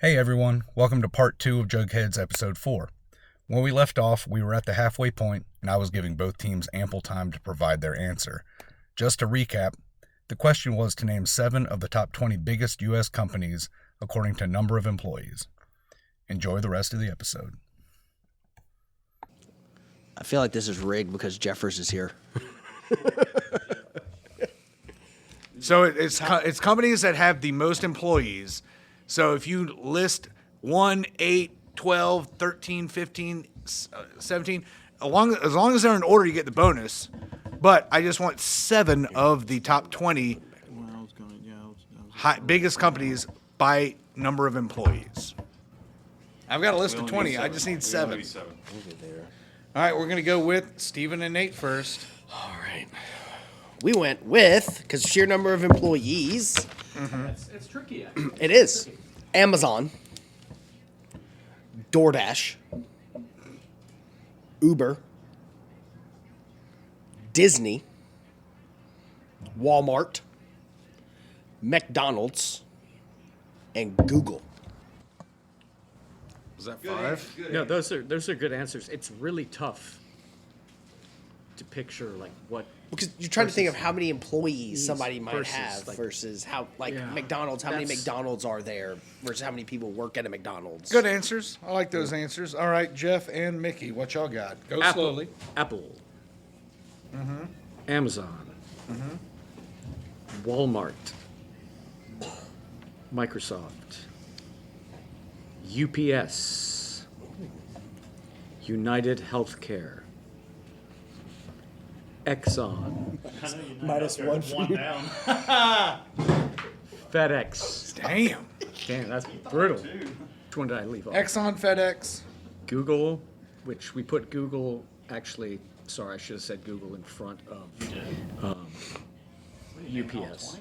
Hey everyone, welcome to part 2 of Juggheads episode 4. When we left off, we were at the halfway point, and I was giving both teams ample time to provide their answer. Just to recap, the question was to name 7 of the top 20 biggest U.S. companies according to number of employees. Enjoy the rest of the episode. I feel like this is rigged because Jeffers is here. So it's companies that have the most employees. So if you list 1, 8, 12, 13, 15, 17, as long as they're in order, you get the bonus. But I just want 7 of the top 20 biggest companies by number of employees. I've got a list of 20. I just need 7. All right, we're going to go with Steven and Nate first. All right. We went with, because sheer number of employees. Mm-hmm. It's tricky. It is. Amazon. DoorDash. Uber. Disney. Walmart. McDonald's. And Google. Is that 5? No, those are good answers. It's really tough to picture like what. Because you're trying to think of how many employees somebody might versus, have like- versus how, like, Yeah, McDonald's, how many that's- McDonald's are there versus how many people work at a McDonald's. Good answers. I like those answers. All right, Jeff and Mickey, what y'all got? Go slowly. Apple. Amazon. Walmart. Microsoft. UPS. United Healthcare. Exxon. Minus one for you. down. FedEx. Damn. Damn, that's brutal. Which one did I leave off? Exxon, FedEx. Google, which we put Google, actually, sorry, I should have said Google in front of UPS.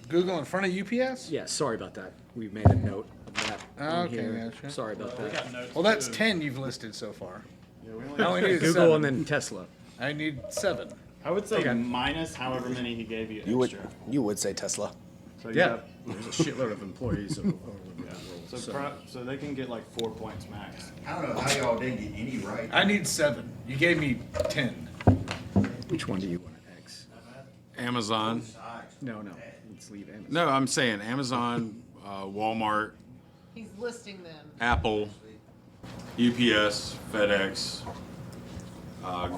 Google in front of UPS? Yeah, sorry about that. We made a note of that on Okay, here. gotcha. Sorry about that. Well, that's 10 you've listed so far. Yeah, we I only only need Google 7. and then Tesla. I need 7. I would say Okay. minus however many he gave you extra. You would say Tesla. So Yeah, got- there's a shitload of employees. so they can get like 4 points max. I don't know how y'all didn't get any right. I need 7. You gave me 10. Which one do you want to X? Amazon. No, let's leave Amazon. No, I'm saying Amazon, Walmart, He's listing them. Apple, UPS, FedEx,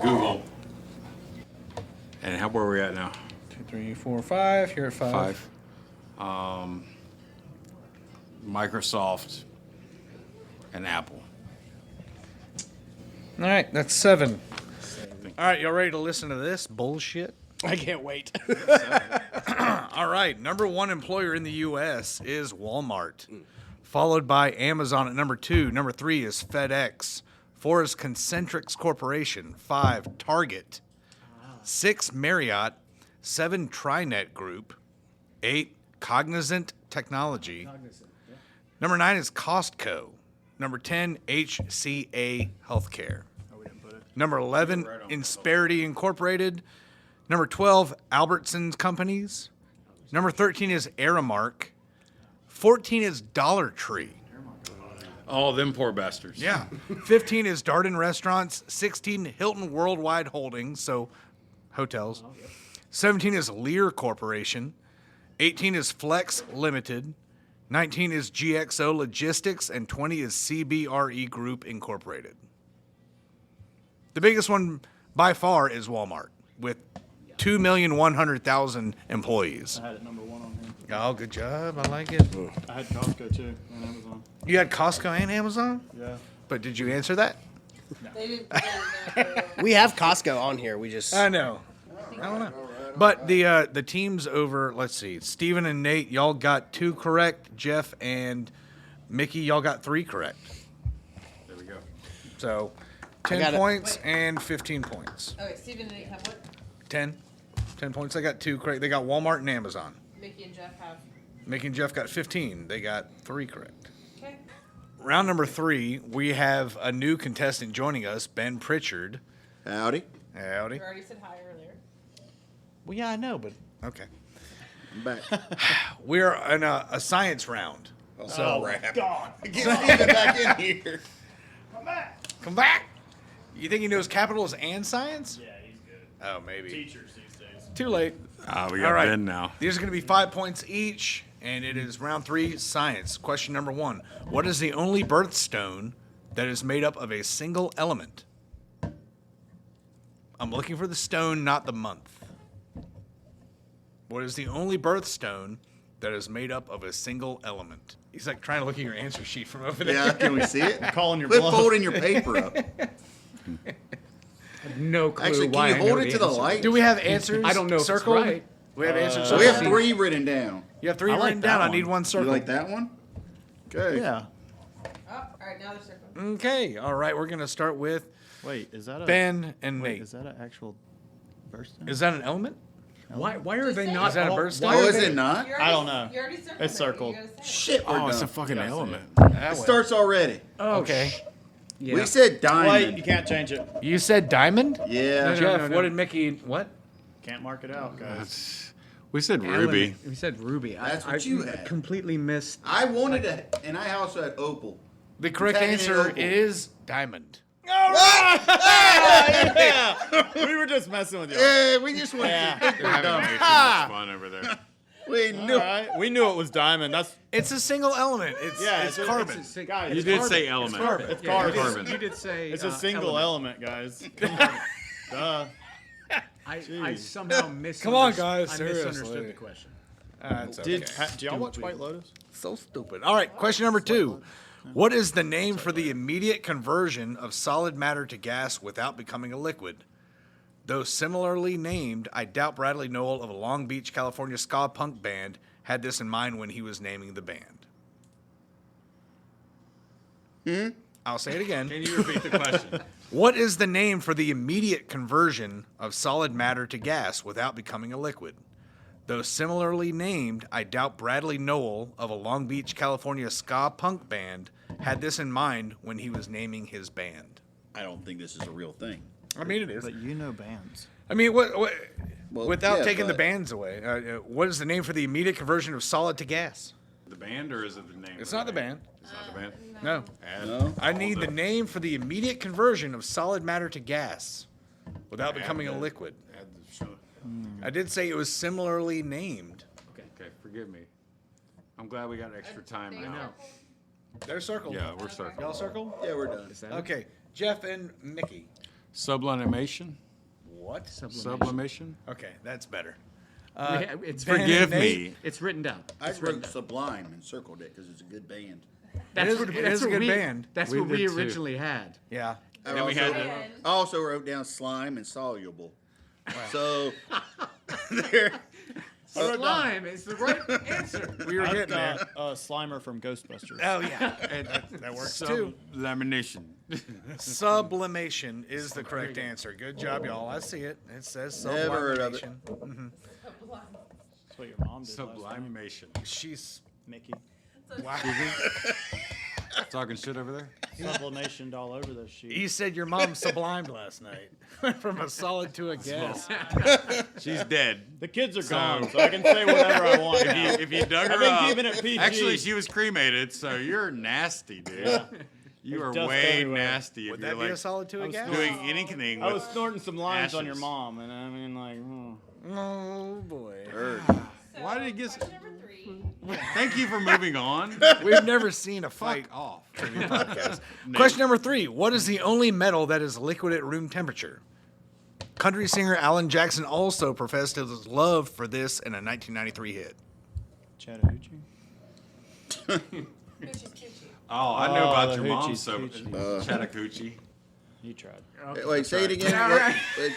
Google. And where are we at now? 2, 3, 4, 5. Here at 5. 5. Microsoft and Apple. All right, that's 7. All right, y'all ready to listen to this bullshit? I can't wait. All right, number 1 employer in the U.S. is Walmart, followed by Amazon at number 2. Number 3 is FedEx. 4 is Concentrix Corporation. 5, Target. 6, Marriott. 7, Trinet Group. 8, Cognizant Technology. Number 9 is Costco. Number 10, HCA Healthcare. Number 11, Insperity Incorporated. Number 12, Albertsons Companies. Number 13 is Aramark. 14 is Dollar Tree. Oh, them poor bastards. Yeah. 15 is Darden Restaurants. 16, Hilton Worldwide Holdings, so hotels. 17 is Lear Corporation. 18 is Flex Limited. 19 is GXO Logistics. And 20 is CBRE Group Incorporated. The biggest one by far is Walmart with 2,100,000 employees. I had it number 1 on here. Oh, good job. I like it. I had Costco too and Amazon. You had Costco and Amazon? Yeah. But did you answer that? They didn't put it in there. We have Costco on here. We just. I know. I don't know. But the teams over, let's see, Steven and Nate, y'all got 2 correct. Jeff and Mickey, y'all got 3 correct. There we go. So got 10 it. points and 15 points. Okay, Stephen and Nate have what? 10. 10 points. They got 2 correct. They got Walmart and Amazon. Mickey and Jeff have. Mickey and Jeff got 15. They got 3 correct. Okay. Round number 3, we have a new contestant joining us, Ben Pritchard. Howdy. Howdy. You already said hi earlier. Well, yeah, I know, but okay. I'm back. We're in a science round, So God. Get Steven back in here. come back. You think he knows capitals and science? Yeah, he's good. Oh, maybe. Teachers these days. Too late. We got All right. Ben now. These are going to be 5 points each, and it is round 3, science. Question number 1. What is the only birthstone that is made up of a single element? I'm looking for the stone, not the month. What is the only birthstone that is made up of a single element? He's like trying to look at your answer sheet from over there. Yeah, can we see it? Calling your Quit bluff. folding your paper up. No clue Actually, why can I you know hold it to the answer. light? Do we have answers? I don't know if it's circled? right. We have answers. So we have circled? 3 written down. You have 3 I like written down. that I need one. one You circled. like that one? Okay. Yeah. Oh, all right, now they're circling. Okay. All right. We're going to start with Wait, is that a Ben and Wait, Nate. is that an actual birthstone? Is that an element? Why are Just they say not? Is that a all- birthstone? why Oh, are is they- it not? You I don't know. You already circled It's it. circled. You gotta say it. Shit, we're Oh, it's a done. fucking Yeah, I see element. It starts already. Okay. Yeah. We said Wait, diamond. you can't change it. You said diamond? Yeah. Jeff, no. what did Mickey? What? Can't mark it out, guys. We said Element. ruby. We said ruby. That's I what you had. completely missed. I wanted to, and I also had opal. The correct Tagging answer it opal. is diamond. Yeah, we were just messing with you. Yeah, we just went. Yeah. They're having way too much fun over there. We All knew. right, we knew it was diamond. That's It's a single element. It's Yeah, it's it's a- carbon. It's a- guys. You It's did carbon. say element. It's Yeah, you carbon. did- You did say It's a single element, guys. Come on. Duh. I somehow misunderstood. Come on, guys, I seriously. misunderstood the question. That's okay. Do y'all watch White Lotus? So stupid. All right, question number 2. What is the name for the immediate conversion of solid matter to gas without becoming a liquid? Though similarly named, I doubt Bradley Nowell of a Long Beach, California ska punk band had this in mind when he was naming the band. I'll say it again. Can you repeat the question? What is the name for the immediate conversion of solid matter to gas without becoming a liquid? Though similarly named, I doubt Bradley Nowell of a Long Beach, California ska punk band had this in mind when he was naming his band. I don't think this is a real thing. I mean, it is. But you know bands. I mean, what Well, without yeah, taking the but- bands away, what is the name for the immediate conversion of solid to gas? The band or is it the name? It's of not the band. It's not the band. No. Add- No? I need the name for the immediate conversion of solid matter to gas without becoming a liquid. Add the show. I did say it was similarly named. Okay, forgive me. I'm glad we got extra time They now. circled? They're circled. Yeah, we're circled. Y'all circled? Yeah, we're done. Okay. Jeff and Mickey. Sublimation? What? Sublimation? Okay, that's better. It's Ben Forgive and Nate. me. It's written down. I It's written wrote down. Sublime and circled it because it's a good band. That's is- what, it that's is a what good we, band. That's We what we did too. originally had. Yeah. I Then we also, had And I also wrote down slime and soluble. So there. Slime is the right answer. We were I've getting there. got Slimer from Ghostbusters. Oh, yeah. And that works too. Sublimation. Sublimation is the correct answer. Good job, y'all. I see it. It says Never heard of it. sublimation. That's what your mom did last time. Sublimation. She's Mickey. wow. Talking shit over there? Sublimationed all over this sheet. He said your mom sublimed last night. Went from a solid to a gas. She's dead. The kids are gone, so I can say whatever I want. now. If you dug her I've been up, keeping it PG. actually, she was cremated, so you're nasty, dude. You There's are dust way everywhere. nasty if Would you're that be like a solid to a was gas? doing anything I with was snorting some lines on your ashes. mom, and I mean, like, Oh, boy. Why did he get? Question number 3. Thank you for moving on. We've never seen a fight Fuck off. podcast. Question number 3. What is the only metal that is liquid at room temperature? Country singer Alan Jackson also professed his love for this in a 1993 hit. Chattahoochee. Coochie, coochie. Oh, I know Oh, about the your mom, hoochie so coochie. Chattahoochee. You tried. Wait, say it again. Yeah, What- right. wait,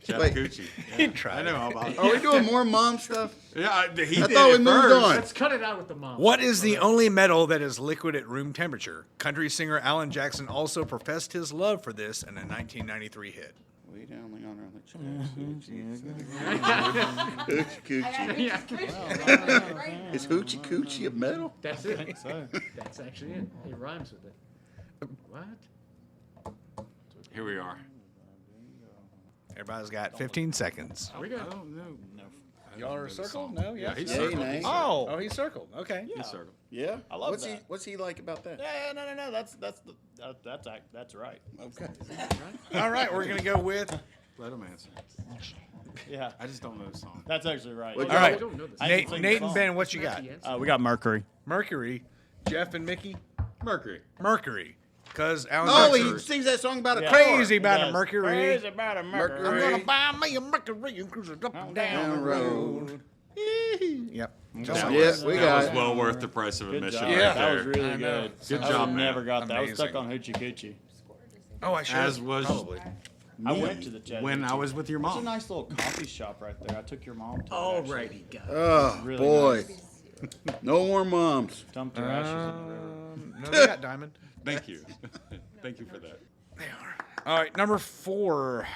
Chattahoochee. He I tried. know all about it. Are we doing more mom stuff? Yeah, he I did thought we it moved first. on. Let's cut it out with the mom. What is the only metal that is liquid at room temperature? Country singer Alan Jackson also professed his love for this in a 1993 hit. Way down the honor. I Coochie. got coochie, coochie. Right. Is hoochie coochie a metal? That's I it. think so. That's actually it. It rhymes with it. What? Here we are. Everybody's got 15 seconds. We got. Oh, no. Y'all are circled? No? Yeah, he's Yeah, circled. nice. Oh, he's circled. Okay. He's circled. Yeah, I love what's that. What's he like about that? Yeah, no. That's right. Okay. All right, we're going to go with Let him answer. Yeah, I just don't know the song. that's actually right. What- all right. don't know this. Nate, sing the Nate and song. Ben, what you got? We got Mercury. Mercury. Jeff and Mickey? Mercury. Mercury. Because Alan Oh, Jackson he sings that song about a car. crazy about He a does. Mercury. Crazy about a Mercury. I'm going to buy me a Mercury and cruise it up and down the road. Yep. That Yes, was, we that got was it. well worth the price of Good admission job. right Yeah. That was there. really I know. good. Good I job, man. never got that. I was Amazing. stuck on Hoochie Coochie. Oh, I should. As was Probably. I went to the Chattanooga. when I was with your It's a mom. nice little coffee shop right there. I took your mom to it, All actually. righty, guys. Oh Really boy, nice. no more moms. Dumped her ashes in the river. No, they got Diamond. Thank you. Thank you for that. All right, number 4.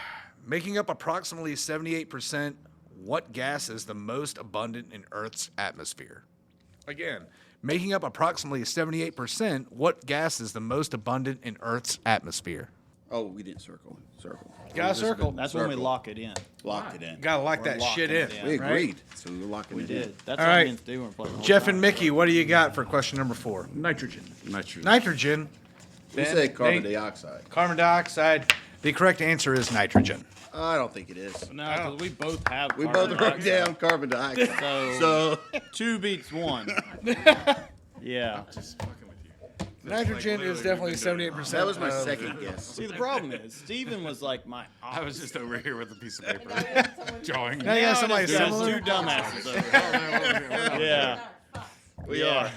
Making up approximately 78%, what gas is the most abundant in Earth's atmosphere? Again, making up approximately 78%, what gas is the most abundant in Earth's atmosphere? Oh, we didn't circle. Got a circle. That's when we Circle. lock it in. Locked it in. Gotta lock We're that shit locking in. it in. We right? agreed, so we're locking We it did. That's All what right. we didn't do. We're playing the whole Jeff time. and Mickey, what do you got for question number 4? Nitrogen. Nitrogen. Nitrogen. in. We Ben, said carbon Nate? dioxide. Carbon dioxide. The correct answer is nitrogen. I don't think it is. No, because we both have. We carbon both wrote dioxide. down carbon dioxide. So, So 2 beats 1. Yeah. Just fucking with you. Nitrogen literally is definitely we've been doing 78%. that was my of- second guess. See, the problem is Steven was like my. I was just over here with a piece of paper Someone- drawing. Now you got somebody There's similar. 2 dumbasses over here. Yeah. Fuck. Yeah.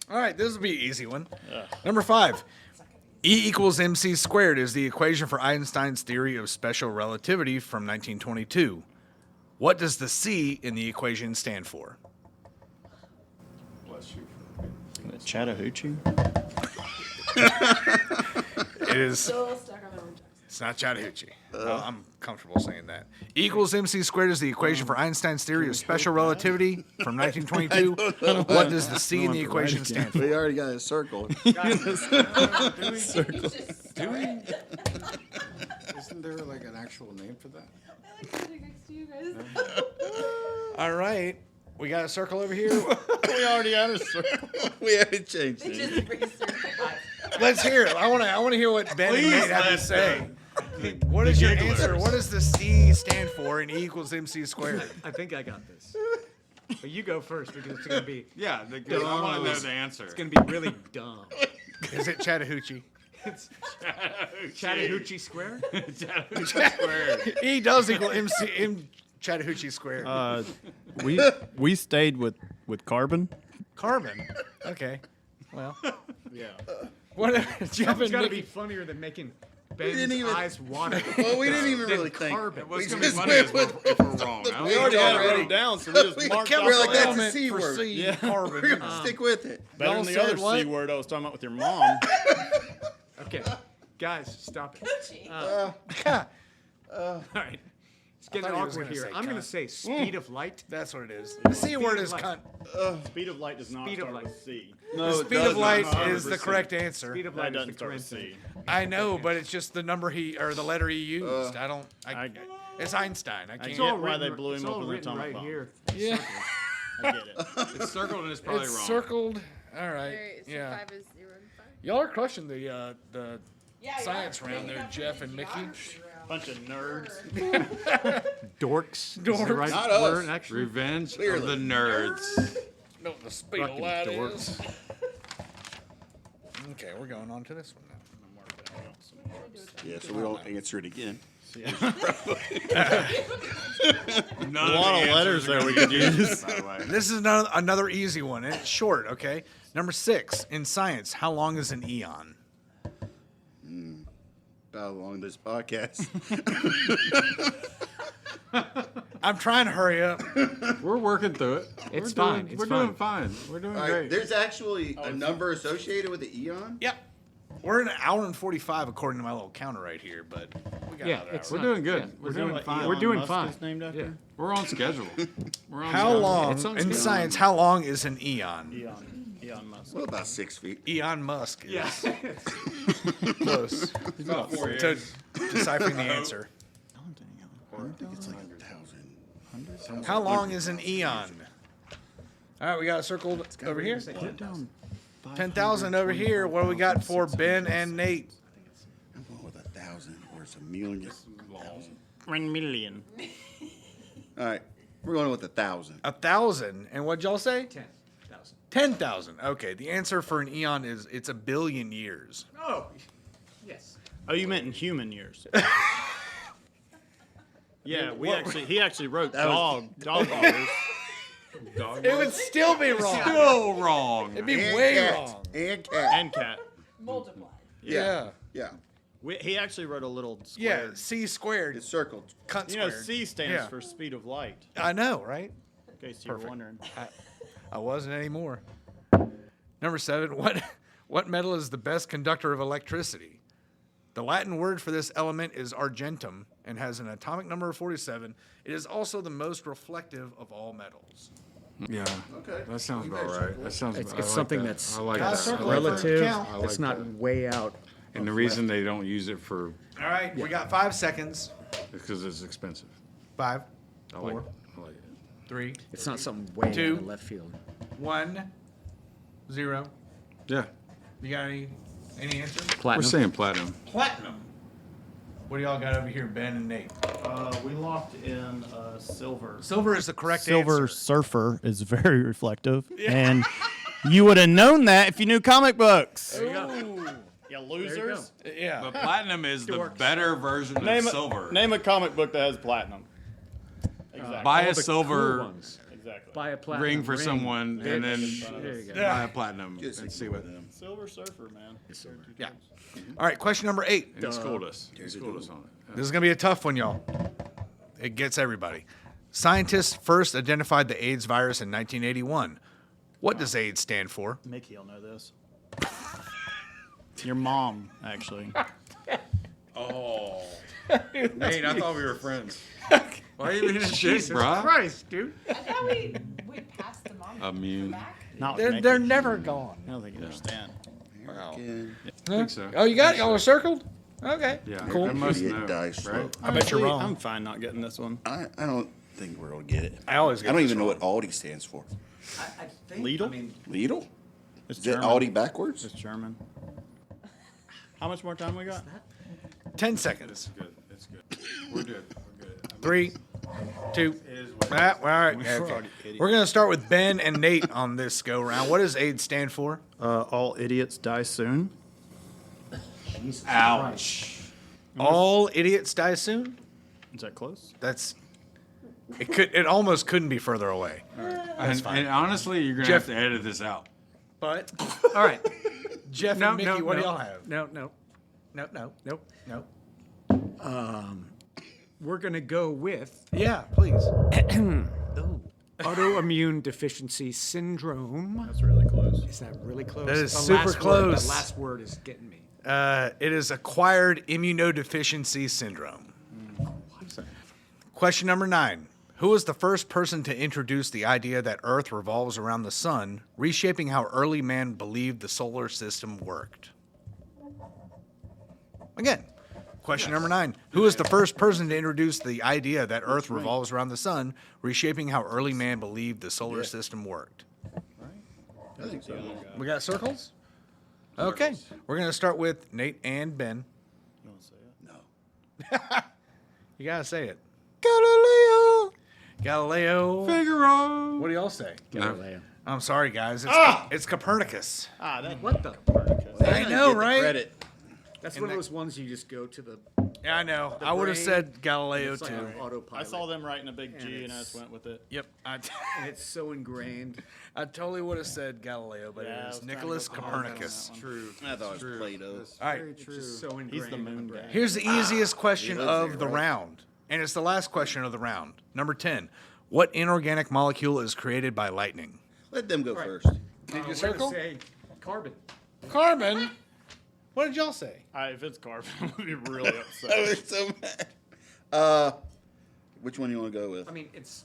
All right, this will be an easy one. Number 5. E equals mc squared is the equation for Einstein's theory of special relativity from 1922. What does the C in the equation stand for? Bless you. Chattahoochee? It is. Still stuck on the wrong text. It's not Chattahoochee. I'm comfortable saying that. E equals mc squared is the equation for Einstein's theory of special relativity from 1922. What does the C in the equation stand for? We already got a circle. Isn't there like an actual name for that? I like sitting next to you guys. All right. We got a circle over here. We already had a circle. We haven't changed They it. just recircle. Let's hear it. I want to hear what Ben and Nate have to say. What is your answer? What does the C stand for in E equals mc squared? I think I got this. But you go first because it's gonna be Yeah, I want to know the answer. it's gonna be really dumb. Is it Chattahoochee? It's Chattahoochee Square. Square. E does equal Chattahoochee squared. We stayed with carbon. Carbon. Okay. Well, Yeah. what? Jeff It's and gotta be Mickey. funnier than making didn't Ben's even- eyes water. Well, we didn't even Then really think. carbon. We What's going to just be funny is went if we're wrong. I We don't already know. had it wrote it down, so we just We marked kept off we're like, the that's a element C for word. C, Yeah. carbon. We're gonna stick with it. Better Y'all than the said other what? C word I was talking about with your mom. Okay, guys, stop it. Coochie. All right, it's getting thought he was awkward gonna here. say I'm gonna cunt. say speed of light. That's what it is. The C word is light. cunt. Speed of light does not Speed of start light. with C. No, The it speed of doesn't. light No, is the correct answer. Speed of That light is doesn't the start with correct C. I know, but it's just the number the letter he used. It's Einstein. I I can't. get why they blew It's him up all with an written atomic right bomb. here. Yeah. I get it. It's circled and it's probably It's wrong. circled. All right. Alright, so Yeah. 5 is 0 and 5. Y'all are crushing the Yeah, science yeah. round there, Jeff and Mickey. Bunch of nerds. Dorks. Dorks. Is the right Not us. word, actually. Revenge Clearly. of the nerds. No, the speed of Fucking light dorks. is. Okay, we're going on to this one now. Yeah, so we don't answer it again. None A lot the of letters answers are there we gonna could be use. used, by the way. This is another easy one, and it's short, okay? Number 6. In science, how long is an eon? How long this podcast? I'm trying to hurry up. We're working through it. It's We're fine, Doing, it's we're doing fine. We're doing All right, great. there's actually a number associated with the eon. Yep. We're in an hour and 45 according to my little counter right here, but we got Yeah, another it's hour. We're doing good. Yeah, we're doing What fine. Elon We're doing Musk fine. is named after? Yeah. We're on schedule. We're on How schedule. long, It's on in schedule. science, how long is an eon? Elon Musk. Well, about 6 feet. Elon Musk is Yes. close About 4 to years. deciphering the answer. Or I think it's like 1,000. How long is an eon? All right, we got it circled over here. Put down 10,000 over here. What do we got for Ben and Nate? I'm going with 1,000 or it's a million. 1,000. 1 million. All right, we're going with 1,000. 1,000. And what'd y'all say? 10,000. 10,000. Okay, the answer for an eon is it's a billion years. Oh, yes. Oh, you meant in human years. Yeah, he actually wrote dog years. It would still be wrong. Still wrong. It'd be And way cat. wrong. And cat. And cat. Multiplied. Yeah. Yeah. He actually wrote a little Yeah, square. C squared. It's circled. Cunt You know, squared. C stands Yeah. for speed of light. I know, right? In case you were wondering. I wasn't anymore. Number 7. What metal is the best conductor of electricity? The Latin word for this element is argentum and has an atomic number of 47. It is also the most reflective of all metals. Yeah. Okay. That sounds about right. That sounds. It's I like something that. that's I like Got a that. circle I like for that. relative. count. I like It's not that. way out. And the reason they don't use it for All right, we got 5 seconds. is because it's expensive. 5, I like 4, it. I like it. 3, It's not something way out 2. of left field. 1, 0. Yeah. You got any answers? We're Platinum. saying platinum. Platinum. What do y'all got over here, Ben and Nate? We locked in silver. Silver is the correct Silver answer. Surfer is very reflective, and you would have known that if you knew comic books. Ooh. You losers. Yeah. But platinum is the better version of silver. Name a comic book that has platinum. Exactly. Buy All a the silver cool ones. Exactly. Buy a platinum ring for someone, and then There you go. buy a platinum Just and see what. them. Silver Surfer, man. Yeah. All right, question number 8. And he schooled us. He schooled us on it. This is going to be a tough one, y'all. It gets everybody. Scientists first identified the AIDS virus in 1981. What does AIDS stand for? Mickey'll know this. Your mom, actually. Oh. Nate, I thought we were friends. Why are you being a shit, bro? Christ, dude. I thought we passed them on. Immune. Back. Not with They're Mickey. never gone. I don't think you understand. American I think so. Oh, you got it? Y'all are circled? Okay. Yeah. Cool. I must Idiot know, dice roll. right? I bet you're Honestly, wrong. I'm fine not getting this one. I don't think we're going to get it. I always get I don't this even know wrong. what Aldi stands for. I think, Lidl? I mean, Lidl? It's Is that German. Aldi backwards? It's German. How much more time we got? 10 seconds. Good. It's good. We're good. We're good. 3, 2. All right. Okay. We're going to start with Ben and Nate on this go round. What does AIDS stand for? All idiots die soon. Ouch. All idiots die soon? Is that close? That's it almost couldn't be further away. And honestly, you're gonna Jeff- have to edit this out. But all right. Jeff and Mickey, what do y'all have? No. We're going to go with Yeah, please. autoimmune deficiency syndrome. That's really close. Is that really close? That is The super last word- close. the last word is getting me. It is acquired immunodeficiency syndrome. Question number 9. Who was the first person to introduce the idea that Earth revolves around the sun, reshaping how early man believed the solar system worked? Again, question number 9. Who was the first person to introduce the idea that Earth revolves around the sun, reshaping how early man believed the solar system worked? I think so. We got circles? Okay. We're going to start with Nate and Ben. You want to say it? No. You got to say it. Galileo. Galileo. Figaro. What do y'all say? Galileo. I'm sorry, guys. It's Copernicus. What the? I know, right? Credit. That's And one of that- those ones you just go to the Yeah, I know. I would have brain. said Galileo it's like too. an autopilot. I saw them writing a big And G, and I it's- just went with it. Yep. And it's so ingrained. I totally would have said Galileo, but Yeah, I it was is trying to Nicholas go hard on that Copernicus. one. True. I thought it was Plato. All right. It's just so ingrained. He's the in moon brain. guy. Here's the easiest question lives of there, the right? round, and it's the last question of the round. Number 10. What inorganic molecule is created by lightning? Let them go first. Did you We're circle? gonna say carbon. Carbon. What did y'all say? If it's carbon, I'm going to be really upset. I was so mad. Which one do you want to go with? I mean, it's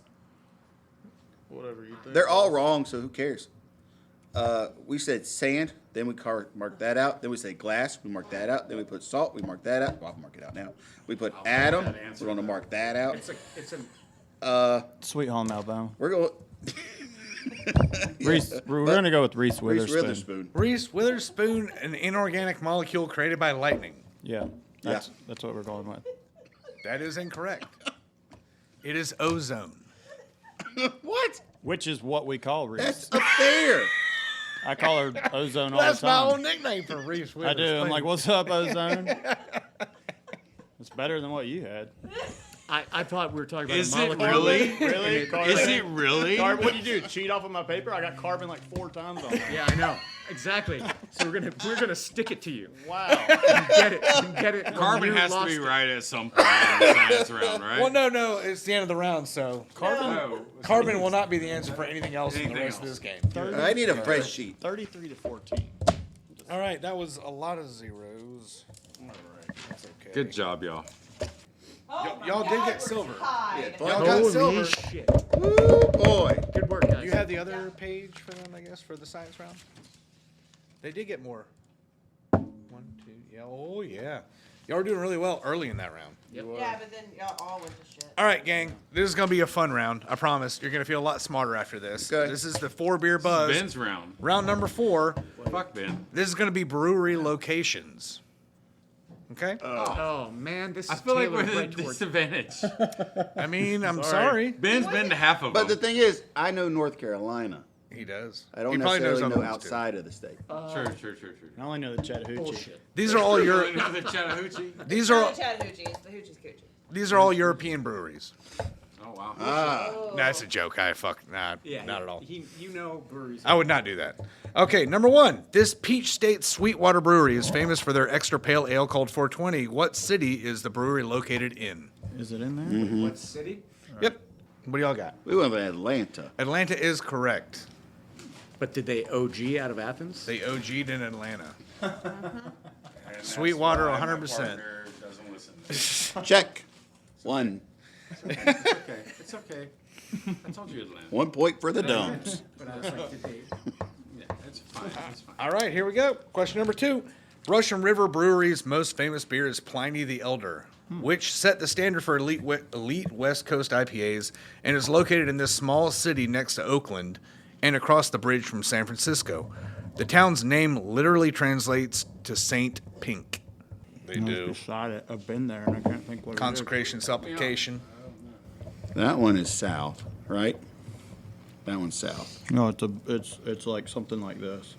Whatever you think. They're all wrong, so who cares? We said sand, then we marked that out. Then we said glass, we marked that out. Then we put salt, we marked that out. Well, I'll mark it out now. We put atom, we're going to mark that out. it's an Sweet Home Alabama. We're going. We're going to go with Reese Reese Witherspoon. Witherspoon. Reese Witherspoon, an inorganic molecule created by lightning. Yeah, that's what we're going with. That is incorrect. It is ozone. What? Which is what we call Reese. That's up there. I call her Ozone all That's the my time. own nickname for Reese I Witherspoon. do. I'm like, what's up, Ozone? It's better than what you had. I thought we were talking about Is a it molecule. really? Really? Is it really? What do you do? Cheat off of my paper? I got carbon like 4 times on it. Yeah, I know. Exactly. So we're gonna stick it to you. Wow. And get it. And get it. when Carbon you has to lost be it. right at some point in the science round, right? Well, no, it's the end of the round, so carbon will not be the answer for anything else in the Anything rest of else. this game. I need a fresh sheet. 33 to 14. All right, that was a lot of zeros. All right, that's okay. Good job, y'all. Oh my y'all did God, get we're silver. tied. Y'all got Holy silver. shit. Woo, boy. Good work, guys. You have the other page for them, I guess, for the science round? They did get more. 1, 2, yeah, oh yeah. Y'all were doing really well early in that round. Yeah, but then y'all all went to shit. All right, gang. This is going to be a fun round. I promise. You're going to feel a lot smarter after this. Okay. This is the 4 beer buzz. Ben's round. Round number 4. Fuck Ben. This is going to be brewery locations. Okay? Oh man, this is I feel like we're tailored at a right towards. disadvantage. I mean, I'm sorry. Ben's been to half of But the them. thing is, I know North Carolina. He does. I don't he probably knows necessarily other know ones, too. outside of the state. True. I only know the Chattahoochee. Bullshit. These are all You your. know the Chattahoochee? These Not are the Chattahoochee, it's the Hoochie's Coochie. these are all European breweries. Oh, wow. Ah, That's a joke. Not at all. You know breweries. I would not do that. Okay, number 1. This Peach State Sweetwater Brewery is famous for their extra pale ale called 420. What city is the brewery located in? Is it in there? What city? Yep. What do y'all got? we went with Atlanta. Atlanta is correct. But did they OG out of Athens? They OG'd in Atlanta. And that's Sweetwater, why my 100%. partner doesn't listen. Check. 1. It's okay. I told you Atlanta. 1 point for the Domes. But I was like, did they? Yeah, it's fine. It's fine. All right, here we go. Question number 2. Russian River Brewery's most famous beer is Pliny the Elder, which set the standard for elite West Coast IPAs and is located in this small city next to Oakland and across the bridge from San Francisco. The town's name literally translates to Saint Pink. They do. Beside it. I've been there and I can't think what it is. Consecration, supplication. That one is south, right? That one's south. No, it's like something like this.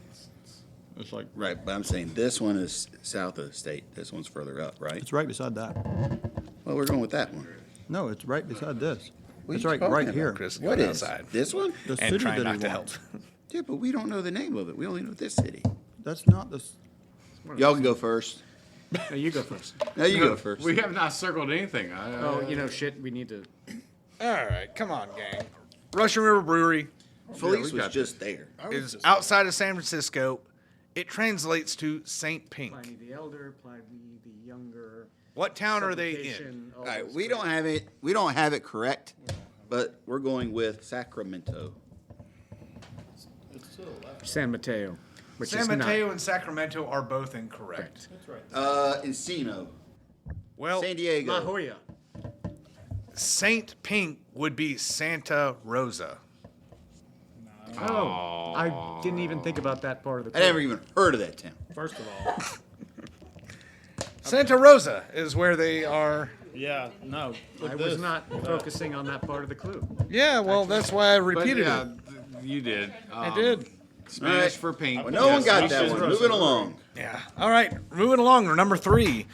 It's like Right, but I'm saying this one is south of the state. This one's further up, right? it's right beside that. Well, we're going with that one. No, it's right beside this. What It's are you right talking right about, here. Chris, What going is? outside This one? The and city trying that he not to help. wants. Yeah, but we don't know the name of it. We only know this city. That's not the. Y'all can go first. No, you go first. No, you go first. We have not circled anything. Oh, you know, shit. We need to. All right, come on, gang. Russian River Brewery Felice we was got just there. is outside of San Francisco. It translates to Saint Pink. Pliny the Elder, Pliny the Younger. What town are they in? Supplication, all All right, those we great- don't have it. We don't have it correct, but we're going with Sacramento. San Mateo, which San is Mateo and Sacramento are both incorrect. Encino, Well, San not Diego. La Jolla. Saint Pink would be Santa Rosa. Oh, I didn't even think about that part of the. I never even heard of that town. First of all, Santa Rosa is where they are. Yeah, no. I was not focusing on that part of the clue. Yeah, well, that's why I But repeated yeah, it. you did. I did. Spanish All right. for pink. Well, no one got Yes, that Reese's one. Rosa. Moving along. Yeah. All right, moving along. Number 3.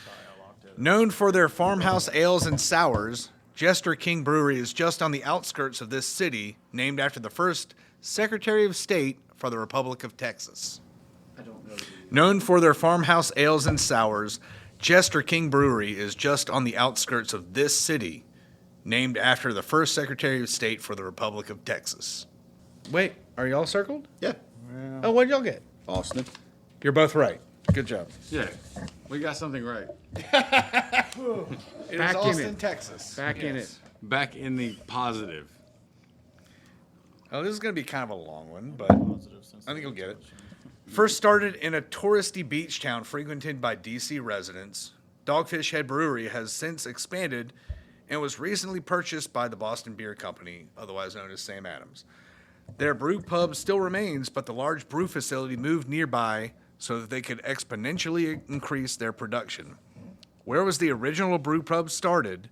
Known for their farmhouse ales and sours, Jester King Brewery is just on the outskirts of this city, named after the first Secretary of State for the Republic of Texas. I don't know. Known for their farmhouse ales and sours, Jester King Brewery is just on the outskirts of this city, named after the first Secretary of State for the Republic of Texas. Wait, are y'all circled? Yeah, Oh, what did y'all get? Austin. You're both right. Good job. Yeah, we got something right. It Back is in Austin, it. Texas. Back in Yes. it. Back in the positive. Oh, this is going to be kind of a long one, but I think you'll get it. First started in a touristy beach town frequented by D.C. residents, Dogfish Head Brewery has since expanded and was recently purchased by the Boston Beer Company, otherwise known as Sam Adams. Their brew pub still remains, but the large brew facility moved nearby so that they could exponentially increase their production. Where was the original brew pub started?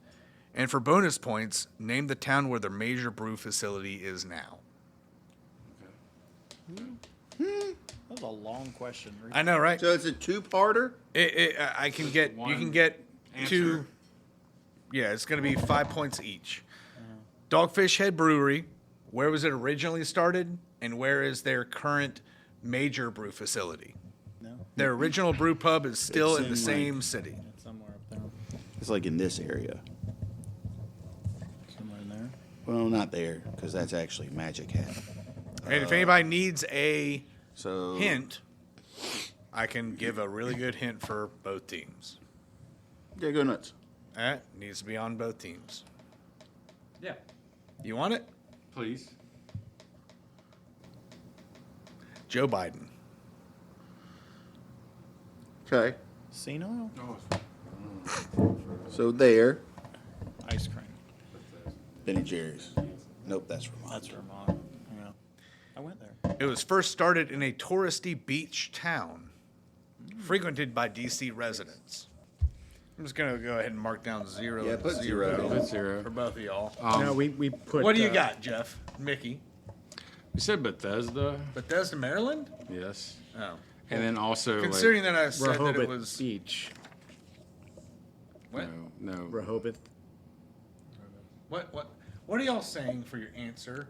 And for bonus points, name the town where their major brew facility is now. That was a long question. I know, right? So it's a two-parter? I can get, you can One get answer. two. Yeah, it's going to be 5 points each. Dogfish Head Brewery, where was it originally started? And where is their current major brew facility? No, Their original brew pub is still It's in the in, same city. it's somewhere up there. It's like in this area. Somewhere in there. Well, not there, because that's actually Magic Hat. And if anybody needs a So hint, I can give a really good hint for both teams. Yeah, go nuts. That needs to be on both teams. Yeah. You want it? Please. Joe Biden. Okay. Senile? So there, Ice cream. Ben & Jerry's. Nope, that's Vermont. That's Vermont. Yeah. I went there. It was first started in a touristy beach town, frequented by D.C. residents. I'm just gonna go ahead and mark down 0 Yeah, and put 0 0. Put 0. for both of y'all. No, we put. What do you got, Jeff? Mickey? You said Bethesda? Bethesda, Maryland? Yes. Oh. And then also, Considering that I said that it Rehoboth was Beach. like, what? no. Rehoboth. What are y'all saying for your answer?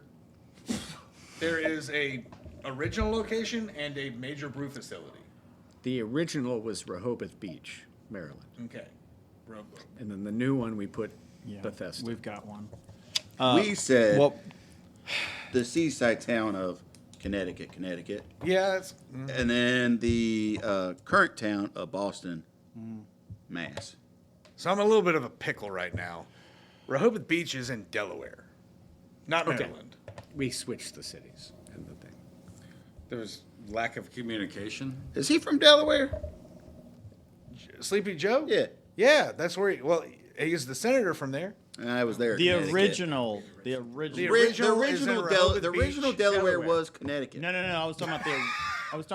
There is a original location and a major brew facility. The original was Rehoboth Beach, Maryland. Okay. And then the new one we put Yeah. Bethesda. We've got one. We said Well, the seaside town of Connecticut. Yeah, it's And then the current town of Boston, Mass. so I'm a little bit of a pickle right now. Rehoboth Beach is in Delaware, not Okay. Maryland. We switched the cities and the thing. There was lack of communication. Is he from Delaware? Sleepy Joe? Yeah. Yeah, that's where he's the senator from there. I was there. the Connecticut. original. The The original is in original, Rehoboth the original Beach, Delaware, Delaware. was Connecticut. No. I was talking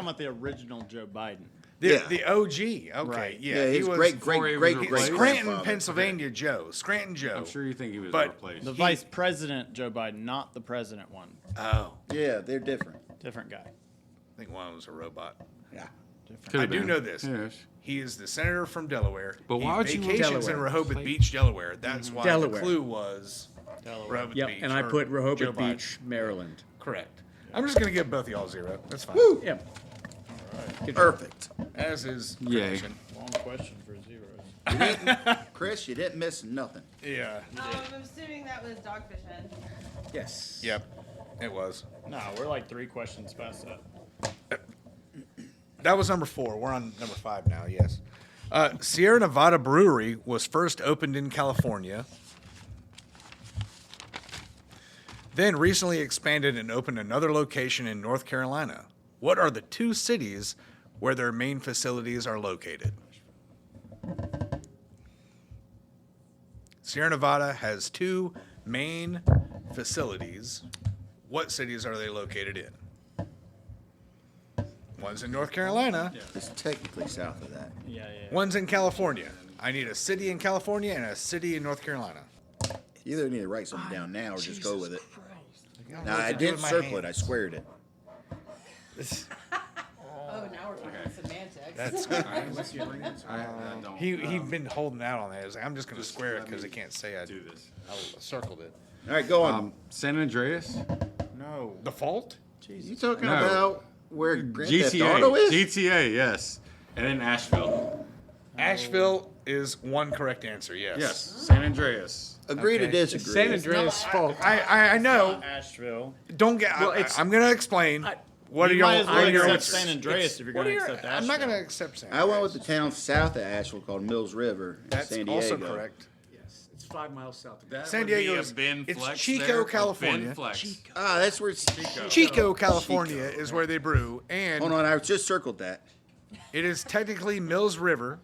about the original Joe Biden. The OG. Okay, Right. yeah, Yeah, he his was great before he was great replaced. Scranton, grandfather. Pennsylvania Joe. Scranton Joe. I'm sure you think he was But replaced. The vice president Joe Biden, not the president one. Oh, Yeah, they're different. Different guy. I think one was a robot. Yeah. Different. I do know this. Yes. He is the senator from Delaware. But why he would you vacations in Delaware. Rehoboth Beach, Delaware. That's why Delaware. the clue was Delaware. Rehoboth Yep, Beach. and I or put Joe Rehoboth Biden. Beach, Maryland. Correct. I'm just gonna give both of y'all 0. That's fine. Yep. Good job. Perfect. As is Yay. tradition. Long question for zeros. Chris, you didn't miss nothing. Yeah. I'm assuming that was Dogfish Head. Yes. Yep. It was. No, we're like 3 questions past that. That was number 4. We're on number 5 now. Yes. Sierra Nevada Brewery was first opened in California, then recently expanded and opened another location in North Carolina. What are the 2 cities where their main facilities are located? Sierra Nevada has 2 main facilities. What cities are they located in? One's in North Carolina. It's technically south of that. Yeah. One's in California. I need a city in California and a city in North Carolina. You either need to write something down now or just go with it. I Now, I didn't circle it. I squared it. Oh, now we're talking semantics. That's What's your answer? I don't he'd been holding out on that. He was like, I'm just gonna square it because I can't say I do this. circled it. All right, go on. San Andreas? No. The fault? You talking No. about where Grand Theft GTA. Auto is? GTA, yes. And then Asheville. Asheville is one correct answer. Yes. Yes. San Andreas. Agree to Okay. disagree. San Andreas fault. I know. Asheville. Don't get. Well, it's- I'm gonna explain. What are You your? might as well what are your accept answers? San Andreas if you're What going are to your? accept I'm not Asheville. gonna accept San. I went with Andreas. the town south of Asheville called Mills River in That's San Diego. also correct. Yes. It's 5 miles south of that. San Diego is it's Chico, California. Ah, that's where it's. Chico, California is where they brew, and Hold on, I just circled that. it is technically Mills River.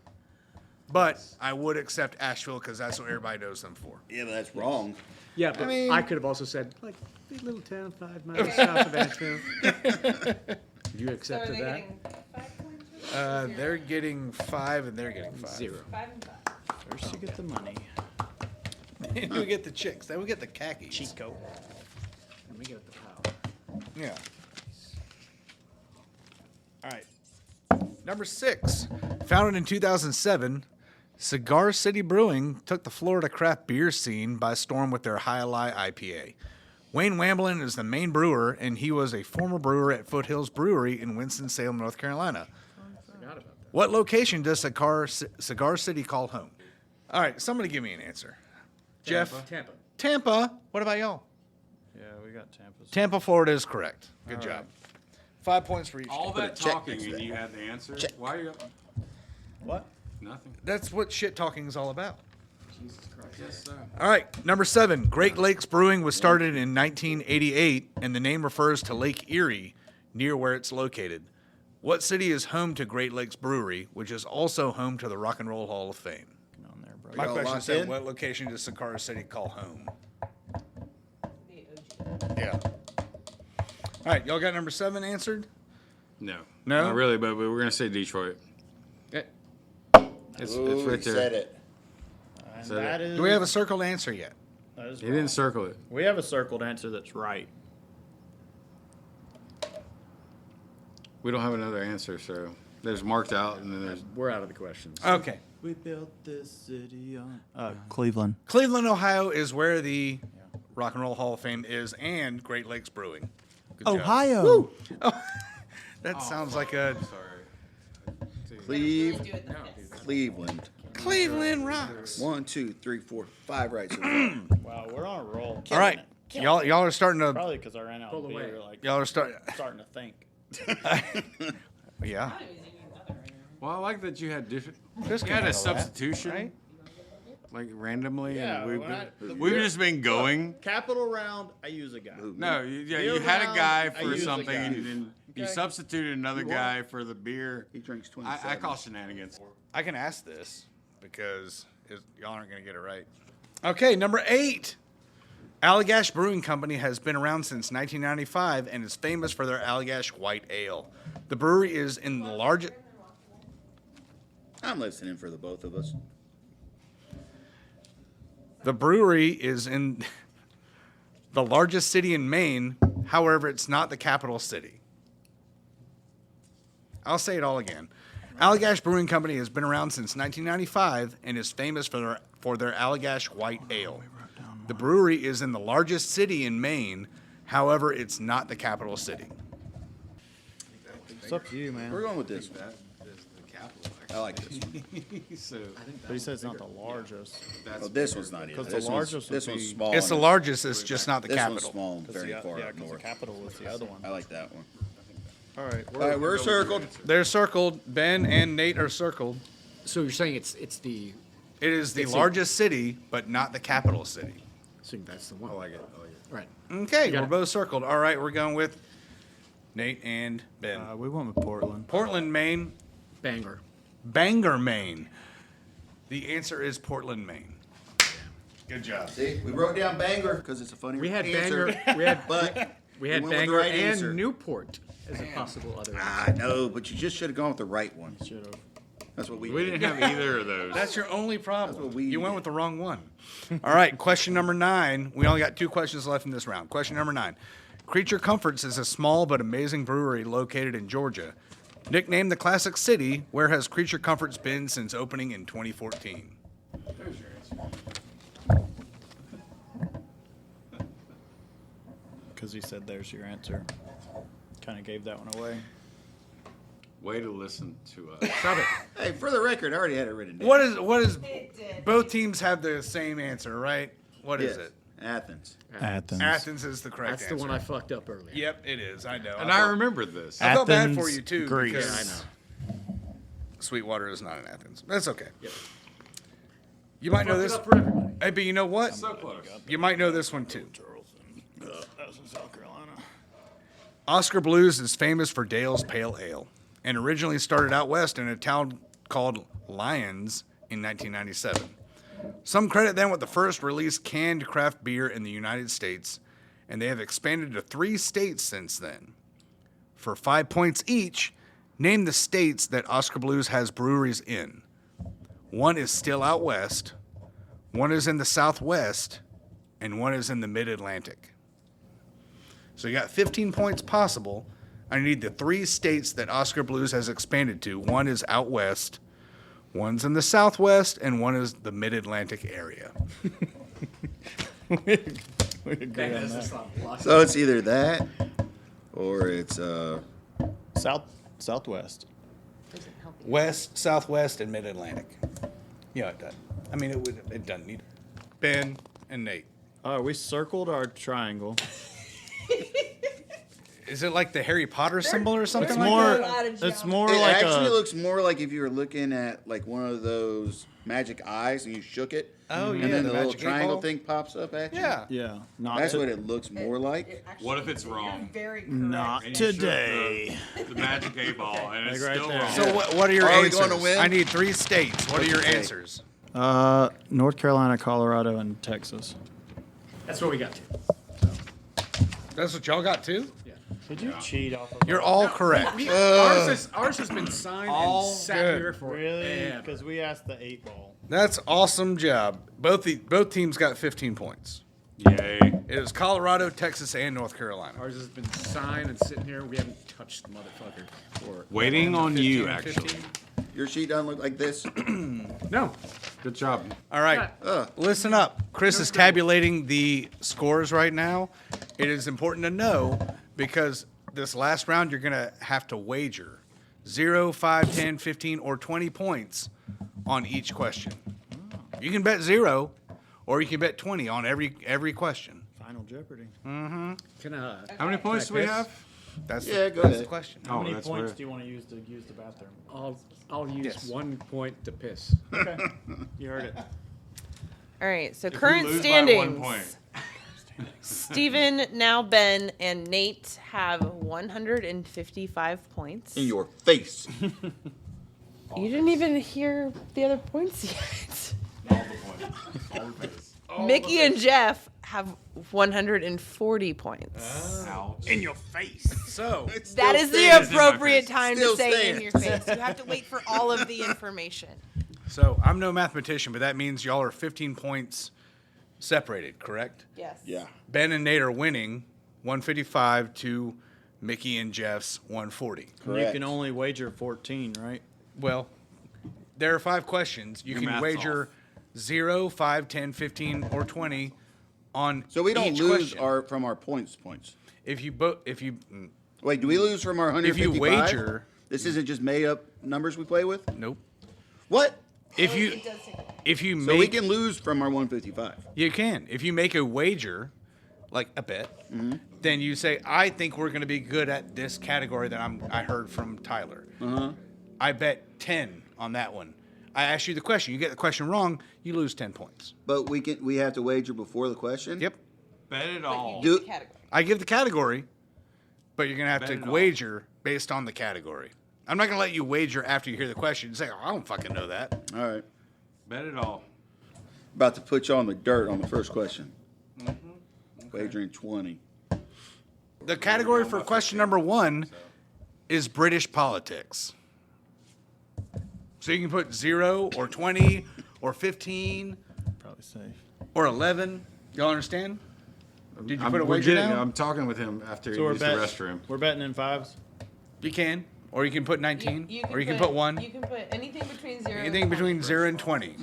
But I would accept Asheville because that's what everybody knows them for. Yeah, but that's wrong. Yeah, but I could have also said, like, a little town 5 miles south of Asheville. You So are accepted they that? getting 5 points? They're getting 5 and they're getting 5. 0. 5 and 5. First you get the money. And we get the chicks. Then we get the khakis. Chico. And we get the power. Yeah. All right. Number 6. Founded in 2007, Cigar City Brewing took the Florida craft beer scene by storm with their High Lie IPA. Wayne Wamblin is the main brewer, and he was a former brewer at Foothills Brewery in Winston-Salem, North Carolina. Forgot about that. What location does Cigar City call home? All right, somebody give me an answer. Jeff? Tampa. Tampa. What about y'all? Yeah, we got Tampa. Tampa, Florida is correct. Good job. 5 points for each. All team. that check talking next to and that. you had the answer. Check. Why are you? What? Nothing. That's what shit talking is all about. Jesus Christ. Yes, sir. All right, number 7. Great Lakes Brewing was started in 1988, and the name refers to Lake Erie, near where it's located. What city is home to Great Lakes Brewery, which is also home to the Rock and Roll Hall of Fame? Get on there, bro. My Y'all question locked said, in? what location does Cigar City call home? The OG. Yeah. All right, y'all got number 7 answered? No. No? Not really, but we're gonna say Detroit. Eh, It's Ooh, right he there. said it. And So that is. Do we have a circled answer yet? that is He didn't wrong. circle it. We have a circled answer that's right. We don't have another answer, so there's marked out, and then there's. we're out of the questions. Okay. We built this city on. Cleveland. Cleveland, Ohio is where the Rock and Roll Hall of Fame is, and Great Lakes Brewing. Good job. Ohio. That sounds like a Sorry. Cleve, Do it the fifth. Cleveland. Cleveland rocks. 1, 2, 3, 4, 5 right. So Wow, we're on a roll. All right, y'all are starting to Probably because I ran out Pull of away. beer. Like y'all are starting. starting to think. Yeah. I thought it was even another right here. Well, I like that you had different. Just You had a handle that, substitution, right? like randomly, Yeah, and we've when been, I- we've just been going. Capital round. I use a guy. No, yeah, Beer you had a round, guy I for use a something, guy. and you didn't. You Okay. substituted another guy for the beer. he drinks 27. I call shenanigans. I can ask this because y'all aren't going to get it right. Okay, number 8. Allagash Brewing Company has been around since 1995 and is famous for their Allagash White Ale. The brewery is in the largest. I'm listening for the both of us. The brewery is in the largest city in Maine. However, it's not the capital city. I'll say it all again. Allagash Brewing Company has been around since 1995 and is famous for their Allagash White Ale. The brewery is in the largest city in Maine. However, it's not the capital city. It's up to you, man. We're going with this one. That is the capital. I like this one. So But he said it's not the largest. Oh, this one's not either. Because the This one's, largest would this one's be- small. It's the and largest, it's just not the This one's capital. small and very Yeah, far up because the north. capital was the other one. I like that one. All right. All right, we're circled. They're circled. Ben and Nate are circled. So you're saying it's the. It is the It's largest city, but not the capital city. So that's the one. I like it. I like it. Right. Okay, got we're it. both circled. All right, we're going with Nate and Ben. We went with Portland. Portland, Maine. Bangor. Bangor, Maine. The answer is Portland, Maine. Good job. See, we wrote down Bangor because it's a funny We had answer. Bangor. We had But we had went with the Bangor right and answer. Newport as a possible other. I know, but you just should have gone with the right one. Should have. That's what we We did. didn't have either of those. That's your only problem. That's what we You went did. with the wrong one. All right, question number 9. We only got 2 questions left in this round. Question number 9. Creature Comforts is a small but amazing brewery located in Georgia. Nicknamed the Classic City, where has Creature Comforts been since opening in 2014? There's your answer. Because he said there's your answer. Kind of gave that one away. Way to listen to us. Stop it. Hey, for the record, I already had it written down. What is It did. both teams have the same answer, right? What is Yes, it? Athens. Athens. Athens is the correct That's answer. the one I fucked up earlier. Yep, it is. I know. And I remember this. I felt bad for Athens, you too. Greece. Because Yeah, I know. Sweetwater is not in Athens. That's okay. Yep. You might know Fucked it this. up for everybody. Hey, but you know what? So close. You might know this one too. That was in South Carolina. Oscar Blues is famous for Dale's Pale Ale and originally started out west in a town called Lyons in 1997. Some credit them with the first released canned craft beer in the United States, and they have expanded to 3 states since then. For 5 points each, name the states that Oscar Blues has breweries in. One is still out west, one is in the Southwest, and one is in the Mid-Atlantic. So you got 15 points possible. I need the 3 states that Oscar Blues has expanded to. One is out west, one's in the Southwest, and one is the Mid-Atlantic area. We agree on that. So it's either that or it's Southwest. Doesn't help you. West, Southwest, and Mid-Atlantic. Yeah, it does. I mean, it doesn't need Ben and Nate. We circled our triangle. Is it like the Harry Potter symbol or something It's like more. that? It's more it like actually a. looks more like if you were looking at like one of those magic eyes and you shook it. Oh, yeah, And then the the little magic eight triangle ball? thing pops up at you. Yeah. Yeah. Not. That's to- what it looks more like. What if it's wrong? Very correct. Not And you shook today. The magic 8-ball, and it's Like right still there. wrong. So what are your Are we answers? going to win? I need 3 states. What are your Okay. answers? North Carolina, Colorado, and Texas. That's what we got to. That's what y'all got too? Did you cheat off of? You're all correct. Ours has been signed All and sat good. here for Really? ever. Because we asked the 8-ball. That's awesome job. Both teams got 15 points. Yay. It is Colorado, Texas, and North Carolina. Ours has been signed and sitting here. We haven't touched the motherfucker for Waiting on you, 15, actually. 15. Your sheet doesn't look like this. no. Good job. All right, listen up. Chris is tabulating the scores right now. It is important to know because this last round you're going to have to wager 0, 5, 10, 15, or 20 points on each question. You can bet 0 or you can bet 20 on every question. Final Jeopardy. Can How many points do we have? That's Yeah, the, go that's ahead. the question. How Oh, many that's points weird. do you want to use the bathroom? I'll use Yes. 1 point to piss. Okay. You heard it. All right, so If you current lose by standings. 1 point. Steven, now Ben, and Nate have 155 points. In your face. You didn't even hear the other points yet. All the points. All the points. Mickey and Jeff have 140 points. Ouch. In your face. So, That is the stands in my appropriate face. time Still to say stands. in your face. You have to wait for all of the information. I'm no mathematician, but that means y'all are 15 points separated, correct? Yes. Yeah. Ben and Nate are winning 155 to Mickey and Jeff's 140. You Correct. can only wager 14, right? Well, there are 5 questions. You Your can math's wager off. 0, 5, 10, 15, or 20 on So we don't each lose question. from our points. If you Wait, do we lose from our if 155? you wager, This isn't just made up numbers we play with? nope. What? If you It does take if you So we make can lose from our 155. you can. If you make a wager, like a bet, Mm-hmm. then you say, I think we're going to be good at this category that I heard from Tyler. Uh-huh. I bet 10 on that one. I ask you the question. You get the question wrong, you lose 10 points. But we have to wager before the question? Yep. Bet it But all. you Do- do the category. I give the category, but you're going to have Bet to it all. wager based on the category. I'm not going to let you wager after you hear the question and say, oh, I don't fucking know that. All right. Bet it all. About to put you on the dirt on the first question. Mm-hmm. Wagering 20. The category for question number 1 is British politics. So you can put 0 or 20 or 15 Probably safe. or 11. Y'all understand? Did you put a wager down? I'm talking with him after So he we're, used the restroom. we're betting in 5s? You can. Or you can put 19. You or you can put 1. You can put anything between 0 Anything and 20. between 0 and 20.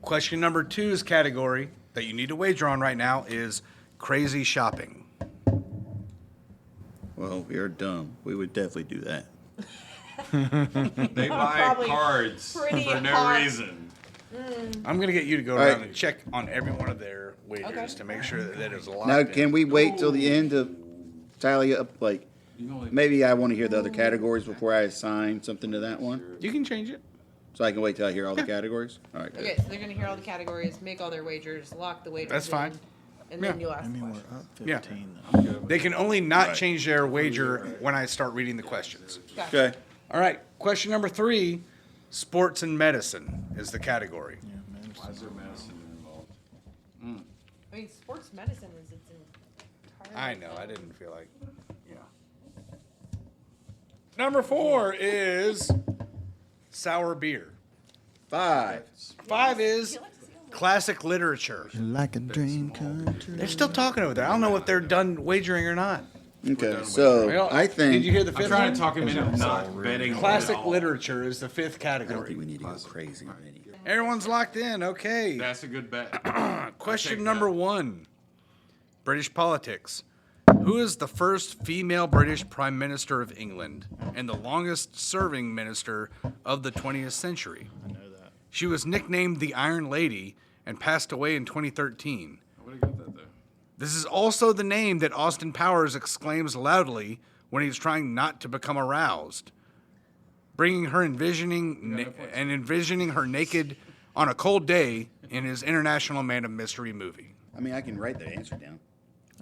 Question number 2's category that you need to wager on right now is crazy shopping. Well, we are dumb. We would definitely do that. They buy Probably cards pretty for no hot. reason. I'm going to get you to go All around right. and check on every one of their wagers Okay. to make sure that it's locked Now, in. can we wait till the end to tally up? Like, You can only maybe I want to hear the other categories before I assign something to that one. You can change it. So I can wait till I hear all the categories? All right, good. Okay, so they're going to hear all the categories, make all their wagers, lock the wagers That's fine. in, and then Yeah. you'll ask I mean, the we're question. up Yeah. 15, though. They can only not Right. change their wager when I start reading the questions. Gotcha. Okay. All right. Question number 3 Sports and medicine is the category. Why is there medicine involved? I mean, sports medicine is its entire. I know. I didn't feel like. Yeah. Number 4 is sour beer. 5. 5 is classic literature. Like a dream country. They're still talking over there. I don't know if they're done wagering or not. Okay, so Well, I think. Did you hear the I'm 5th trying one? to talk him into not betting. Classic at all. literature is the 5th I don't category. think we need to go crazy. Vinny. Everyone's locked in. Okay. That's a good bet. Question take number that. 1. British politics. Who is the first female British Prime Minister of England and the longest serving minister of the 20th century? I know that. She was nicknamed the Iron Lady and passed away in 2013. I would have got that though. This is also the name that Austin Powers exclaims loudly when he's trying not to become aroused, bringing her envisioning her naked on a cold day in his International Man of Mystery movie. I mean, I can write the answer down,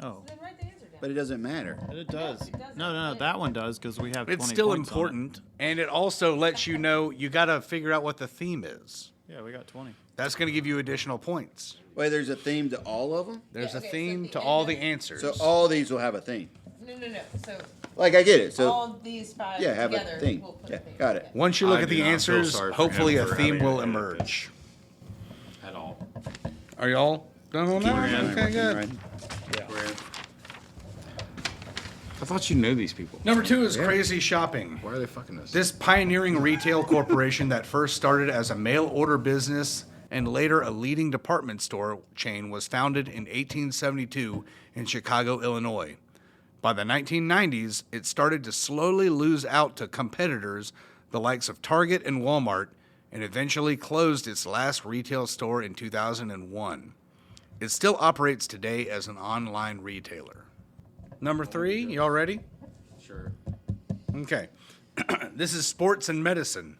Oh, Then write the answer down. but it doesn't matter. it does. it does. No, that one does because we have. It's 20 still points on it. important, and it also lets you know you got to figure out what the theme is. Yeah, we got 20. That's going to give you additional points. Wait, there's a theme to all of them? There's Yeah, a okay, so theme at to the all end the of- answers. So all these will have a theme. No. So Like, I get it. So, all these 5 yeah, have together a theme. will put Yeah, a theme. got it. Once you look I at do the not feel answers, sorry for hopefully him a for theme having will to edit emerge. At all. Are y'all done on that? Keep Okay, good. Right. I thought you knew these people. Number 2 is crazy shopping. Why are they fucking us? This pioneering retail corporation that first started as a mail order business and later a leading department store chain was founded in 1872 in Chicago, Illinois. By the 1990s, it started to slowly lose out to competitors, the likes of Target and Walmart, and eventually closed its last retail store in 2001. It still operates today as an online retailer. Number 3, y'all ready? Sure. Okay. This is sports and medicine.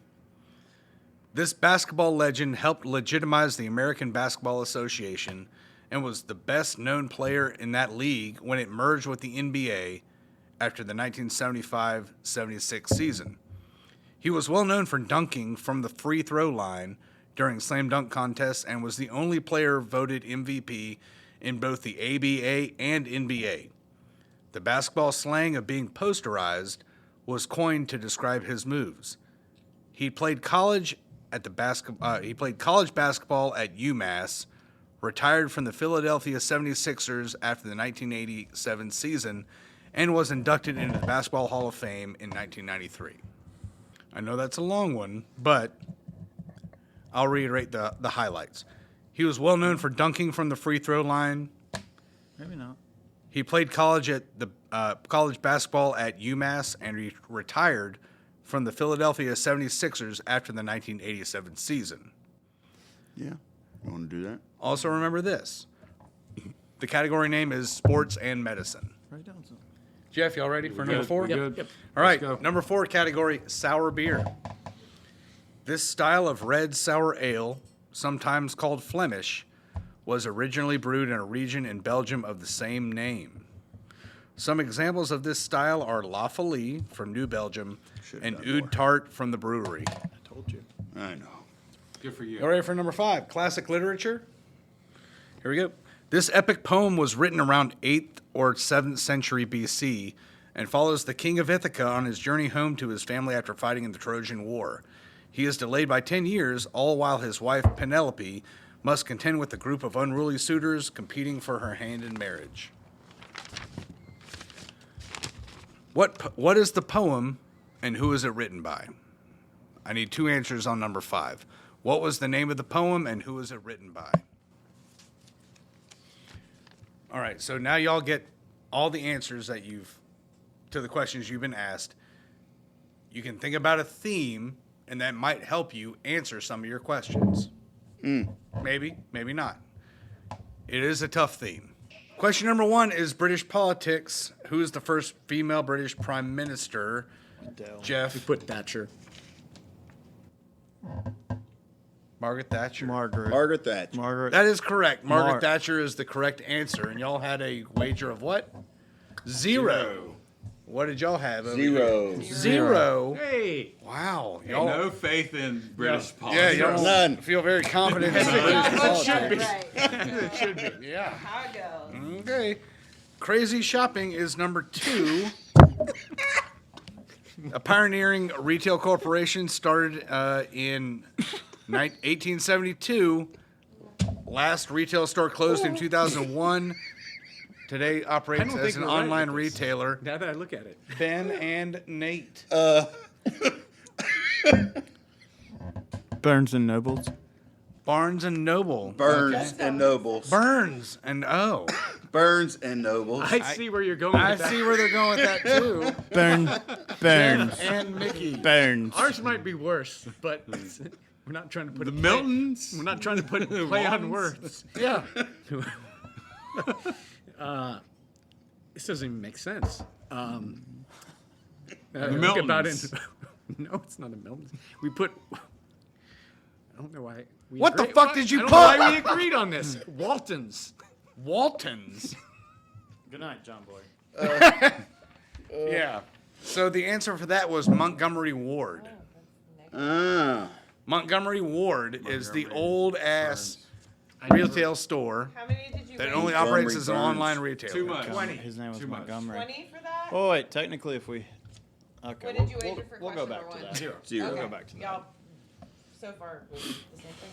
This basketball legend helped legitimize the American Basketball Association and was the best known player in that league when it merged with the NBA after the 1975-76 season. He was well known for dunking from the free throw line during slam dunk contests and was the only player voted MVP in both the ABA and NBA. The basketball slang of being posterized was coined to describe his moves. He played college basketball at UMass, retired from the Philadelphia 76ers after the 1987 season, and was inducted into the Basketball Hall of Fame in 1993. I know that's a long one, but I'll reiterate the highlights. He was well known for dunking from the free throw line. Maybe not. He played college basketball at UMass and retired from the Philadelphia 76ers after the 1987 season. Yeah. You want to do that? Also remember this. The category name is sports and medicine. Write down some. Jeff, y'all ready for number 4? Good. All right, Let's go. number 4 category, sour beer. This style of red sour ale, sometimes called Flemish, was originally brewed in a region in Belgium of the same name. Some examples of this style are La Folie from New Belgium and Oud Tart from the brewery. I told you. I know. Good for you. All right, for number 5, classic literature. Here we go. This epic poem was written around 8th or 7th century BC and follows the king of Ithaca on his journey home to his family after fighting in the Trojan War. He is delayed by 10 years, all while his wife Penelope must contend with a group of unruly suitors competing for her hand in marriage. What is the poem and who is it written by? I need 2 answers on number 5. What was the name of the poem and who is it written by? All right, so now y'all get all the answers that to the questions you've been asked. You can think about a theme, and that might help you answer some of your questions. Maybe, maybe not. It is a tough theme. Question number 1 is British politics. Who is the first female British Prime Minister? Jeff. Put Thatcher. Margaret Thatcher. Margaret Thatcher. Margaret. That is correct. Margaret Mar- Thatcher is the correct answer. And y'all had a wager of what? 0. What did y'all have? over Zero. here? Zero. Hey. Wow. Y'all no faith in British Yeah, politics. y'all None. feel very confident. in Yeah, British should be. politics. Right. It should be. Yeah. How it goes. Okay. Crazy Shopping is number 2. A pioneering retail corporation started in 1872. Last retail store closed in 2001. Today operates don't as think an we're right online with this. retailer. Now that I look at it. Ben and Nate. Burns and Nobles. Barnes and Noble. Burns and Nobles. Burns and Burns and Nobles. I see where you're going I with that. see where they're going with that too. Burns. And Mickey. Burns. Ours might be worse, but we're not trying to put The a Miltons. We're not trying to put play on Waltons? words. Yeah. This doesn't even make sense. Miltons. About it. No, it's not a Milton. We put. I don't know why. We What the agreed- fuck did you I don't put? know why we agreed on this. Waltons. Waltons. Good night, John Boy. Yeah. So the answer for that was Montgomery Ward. Montgomery Ward is the old ass retail store How many did you that win? only operates as an Burns. online retailer. Too much. 20. His name was Too much. Montgomery. 20 for that? Oh wait, technically, if we. Okay. What did you wager for We'll go question back to number that. one? Zero. Zero. Okay. Go back to that. Y'all, so far, the same thing.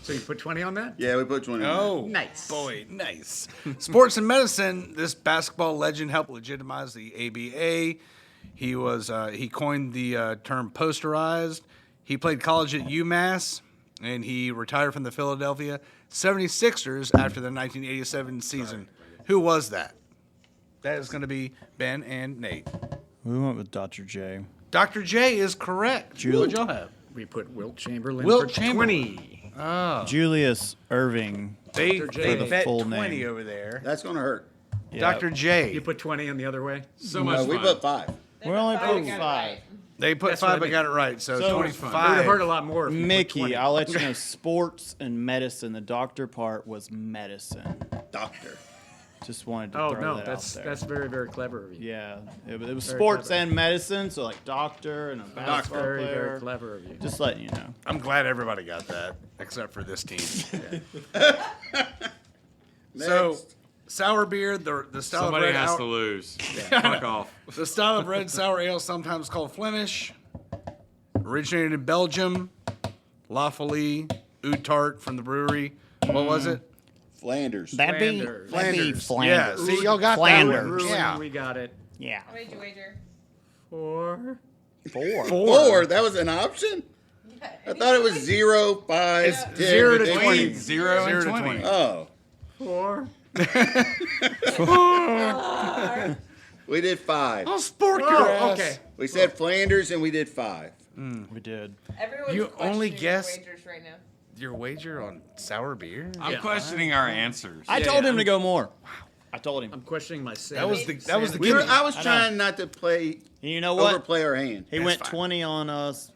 So you put 20 on that? Yeah, we put 20 on Oh, Nice. boy, nice. Sports and medicine. This basketball legend helped legitimize the ABA. He coined the term posterized. He played college at UMass, and he retired from the Philadelphia 76ers after the 1987 season. Who was that? That is going to be Ben and Nate. We went with Dr. J. Dr. J is correct. What'd y'all have? We put Wilt Chamberlain Wilt for Chamberlain. 20. Julius Irving. They J. the bet full 20 name. over there. That's going to hurt. Yeah. Dr. J. You put 20 on the other way? So much we fun. put 5. We only They put got it 5. right. They put That's 5 what I but mean. got it right. So, So- It would have 25. hurt a lot more if you put Mickey, 20. I'll let you know. Sports and medicine. The doctor part was medicine. Doctor. Just wanted to Oh, throw no, that that's out there. very, very clever of you. Yeah, it was Very sports clever. and medicine, so like doctor and a basketball Very, player. very clever of you. Just letting you know. I'm glad everybody got that, except for this team. So, Next. sour beer, the style Somebody of red has ale, to lose. Fuck off. the style of red sour ale, sometimes called Flemish, originated in Belgium. La Folie, Oud Tart from the brewery. What was it? Flanders. That'd be Flanders. Flanders. Yeah, see, y'all got Flanders. that one. Brewing, Yeah. we got it. Yeah. How many did you wager? 4. 4. That was an option? I thought it was 0, 5, 10. 0 to 15. 20. 0 and 20. Oh. 4. We did 5. I'll spork your Oh, ass. okay. We said Flanders and we did 5. We did. Everyone's You only questioning your guessed- wagers right now. Your wager on sour beer? I'm Yeah. questioning our answers. I told him to go more. I told him. I'm questioning myself. That was the We were, gimmick. I was trying not to play And you know what? overplay our hand He went fine. 20 on us.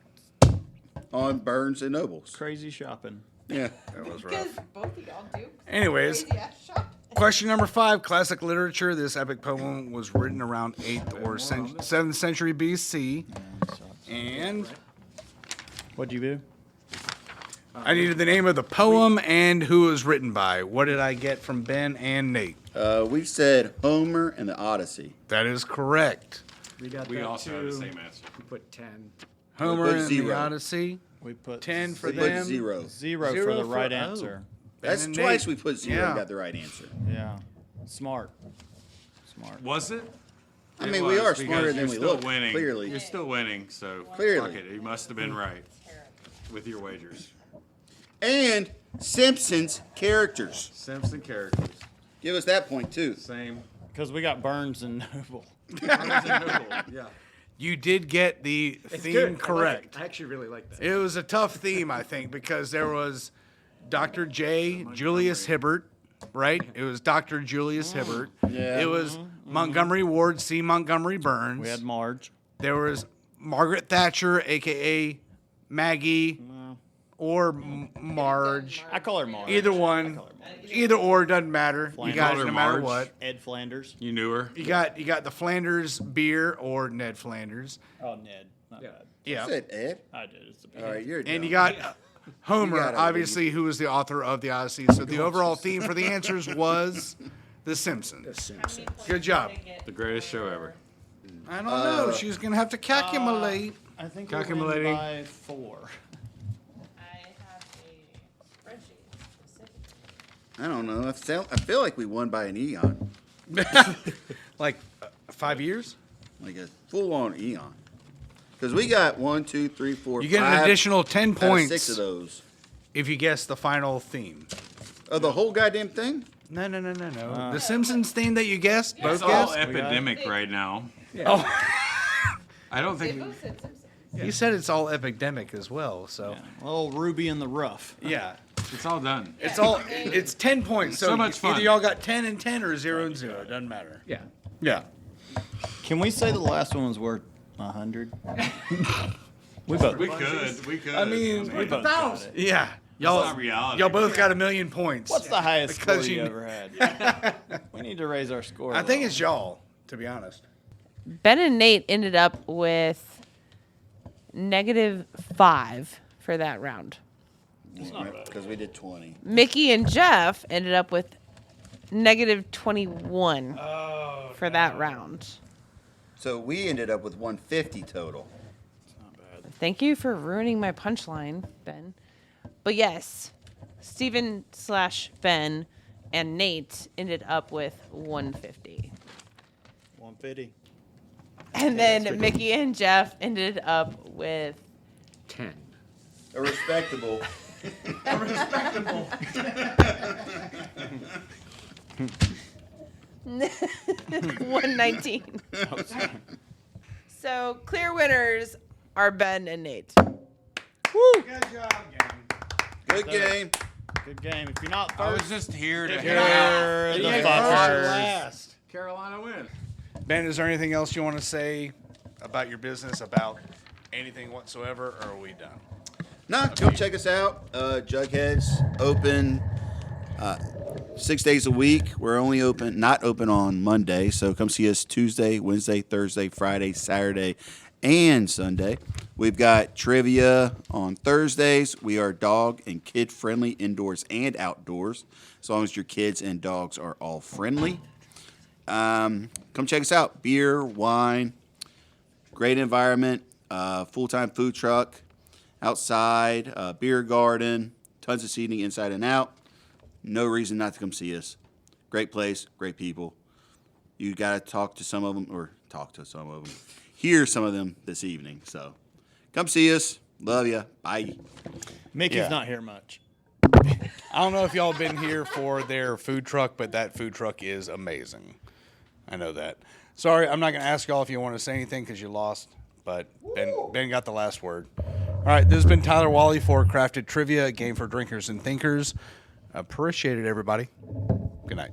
on Burns and Nobles. Crazy shopping. Yeah. That was Because rough. both of y'all do. Anyways, Crazy ass shot. question number 5, classic literature. This epic poem was written around 8th or 7th century BC. And What'd you do? I needed the name of the poem and who it was written by. What did I get from Ben and Nate? We said Homer and the Odyssey. That is correct. We got We that also too. have the same answer. We put 10. Homer put and the 0. Odyssey. We put 10 for We put them. 0. Zero for Zero the for- right oh. answer. That's and twice Nate. we put 0 Yeah. and got the right answer. Yeah. Smart. Smart. Was it? I It mean, we was, are because smarter you're than we still look, winning. clearly. You're still winning, so Clearly. fuck it. You must have been right with your wagers. And Simpsons characters. Simpson characters. Give us that point, too. Same. Because we got Burns and Noble. Yeah. You did get the It's theme good. I like correct. it. I actually really like that. It was a tough theme, I think, because there was Dr. J. Julius Hibbert, right? It was Dr. Julius Hibbert. Yeah. It was Montgomery Ward, C. Montgomery Burns. We had Marge. There was Margaret Thatcher, a.k.a. Maggie, or Marge. I call her Marge. Either one. Either or doesn't matter. You got it Flanders. no matter Marge. what. Ed Flanders. You knew her. You got the Flanders beer or Ned Flanders. Oh, Ned. Not bad. Yeah. You said Ed? I did. It's the All right, you're And dumb. you got Homer, You gotta obviously, who was the author of the Odyssey. So the overall theme for the answers was The Simpsons. Good job. The greatest show ever. I don't know. She's going to have to calculate. I think Calculating. we're winning by 4. I have a spreadsheet specific. I don't know. I feel like we won by an eon. Like 5 years? Like a full-on eon. Because we got 1, 2, 3, 4, You get an 5 additional 10 out of points 6 of those. if you guess the final theme. Oh, the whole goddamn thing? No. The Simpsons theme that you guessed, both It's all guessed? epidemic right now. Oh, I don't They think. both said Simpsons. you said it's all epidemic as well, so. Well, Ruby in the Rough. Yeah. It's all done. It's 10 points. So, So much fun. either y'all got 10 and 10 or 0 and 0. It doesn't matter. Yeah. Yeah. Can we say the last one was worth 100? We both. We could. I mean, We both got it. yeah. Y'all, not reality. y'all both got 1,000,000 points. What's the highest Because score you you- ever had? We need to raise our score. I think it's y'all, to be honest. Ben and Nate ended up with -5 for that round. Because we did 20. Mickey and Jeff ended up with -21 for that round. So we ended up with 150 total. Thank you for ruining my punchline, Ben. But yes, Steven/Ben and Nate ended up with 150. 150. And then Mickey and Jeff ended up with 10. A respectable. 119. So clear winners are Ben and Nate. Good job, gang. Good game. Good game. If you're not I first, was just here to you're help. the Yeah, fuckers. last. Carolina wins. Ben, is there anything else you want to say about your business, about anything whatsoever, or are we done? No, come check us out. Juggheads open 6 days a week. We're only not open on Monday, so come see us Tuesday, Wednesday, Thursday, Friday, Saturday, and Sunday. We've got trivia on Thursdays. We are dog and kid friendly indoors and outdoors, as long as your kids and dogs are all friendly. Come check us out. Beer, wine, great environment, full-time food truck, outside, beer garden, tons of seating inside and out. No reason not to come see us. Great place, great people. You got to talk to some of them, hear some of them this evening. So come see us. Love you. Bye. Mickey's Yeah. not here much. I don't know if y'all have been here for their food truck, but that food truck is amazing. I know that. Sorry, I'm not going to ask y'all if you want to say anything because you lost, but Ben got the last word. All right, this has been Tyler Wally for Crafted Trivia, a game for drinkers and thinkers. Appreciate it, everybody. Good night.